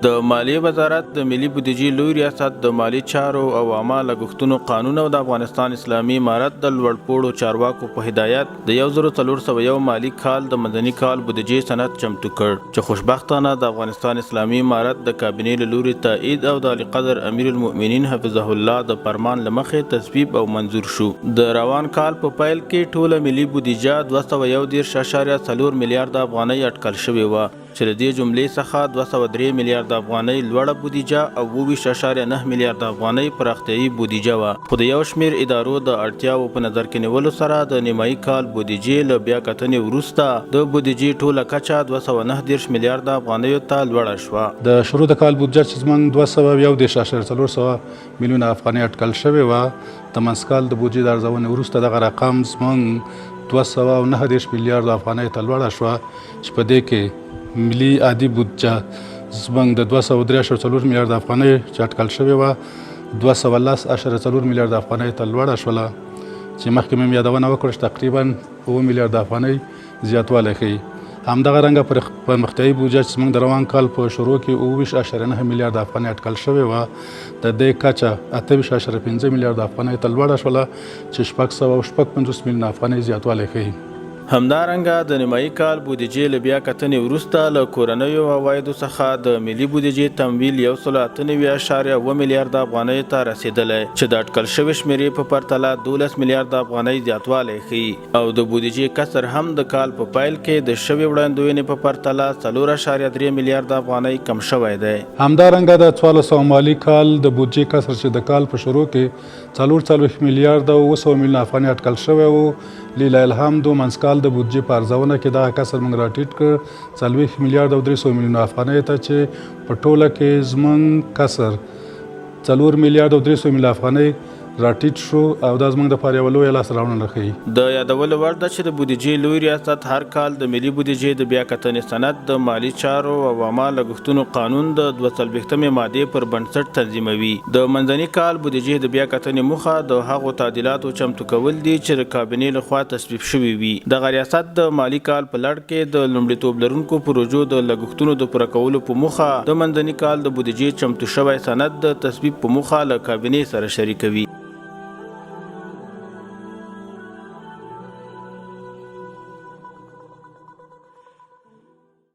د مالیې وزارت د ملي بودیجې لوی ریاست د مالی چارو او عامه لګښتونو قانون او د افغانستان اسلامي امارت د لوړپوړو چارواکو په هدایت د 1401 مالی کال د مدني کال بودیجې سند چمتو کړ چې خوشبختانه د افغانستان اسلامي امارت د کابینې له لوري تایید او د عالیقدر امیر المؤمنین حفظه الله د فرمان له مخې تصویب او منظور شو. د روان کال په پیل کې ټوله ملي بودیجه 211.4 میلیارډ افغانۍ اټکل شوې وه چې د دې جملې څخه 203 میلیارډ افغانۍ لوړه بودیجه او 22.9 میلیارډ افغانۍ پراختیایي بودیجه وه. خو د یو شمېر ادارو د اړتیاوو په نظر کې نیولو سره د نیمایي کال بودیجې له بیا کتنې وروسته د بودیجې ټوله کچه 219 میلیارډ افغانیو ته لوړه شوه. د شروع د کال بودیجه چې زموږ 211.4 میلیونه افغانۍ اټکل شوې وه، د منځ کال د بودیجې د ارزونې وروسته دغه رقم زموږ 209 میلیارډ افغانۍ ته لوړه شوه چې په دې کې ملي عادي بودجه زموږ د 203.4 میلیارډ افغانۍ چې اټکل شوې وه 210.4 میلیارډ افغانۍ ته لوړه شوله چې مخکې مې یادونه وکړه چې تقریبا 7 میلیارډ افغانۍ زیاتوالی ښیي. همدغه رنګه پرمختیایي بودجه چې زموږ د روان کال په شروع کې 29.9 میلیارډ افغانۍ اټکل شوې وه، د دې کچه 28.5 میلیارډ افغانۍ ته لوړه شوله چې 650 میلیونه افغانۍ زیاتوالی ښیي. همدارنګه د نیمایي کال بودیجې له بیا کتنې وروسته له کورنیو عوایدو څخه د ملي بودیجې تمویل 198.7 میلیارډ افغانۍ ته رسیدلی چې د اټکل شوې شمېرې په پرتله 12 میلیارډ افغانۍ زیاتوالی ښیي او د بودیجې کسر هم د کال په پیل کې د شوې وړاندوینې په پرتله 4.3 میلیارډ افغانۍ کم شوی دی. همدارنګه د 1400 مالي کال د بودیجې کسر چې د کال په شروع کې 4 میلیارډ او 200 میلیونه افغانۍ اټکل شوی و، لیله الحمد منځ کال د بودیجې په ارزونه کې دغه کسر موږ راټیټ کړ 40 میلیارډ او 300 میلیونه افغانۍ ته چې په ټوله کې زموږ کسر 4 میلیارډ او 300 میلیونه افغانۍ راټیټ شو او دا زموږ دپاره یوه لویه لاسته راوړنه ښیي. د یادولو وړ ده چې د بودیجې لوی ریاست هر کال د ملي بودیجې د بیا کتنې سند د مالي چارو او عامه لګښتونو قانون د 42 مادې پر بنسټ تنظیموي. د منځني کال بودیجې د بیا کتنې موخه د هغو تعدیلاتو چمتو کول دي چې د کابینې لخوا تصویب شوي وي. دغه ریاست د مالي کال په لړ کې د لومړیتوب لرونکو پروژو د لګښتونو د پوره کولو په موخه د منځني کال د بودیجې چمتو شوی سند د تصویب په موخه له کابینې سره شریکوي.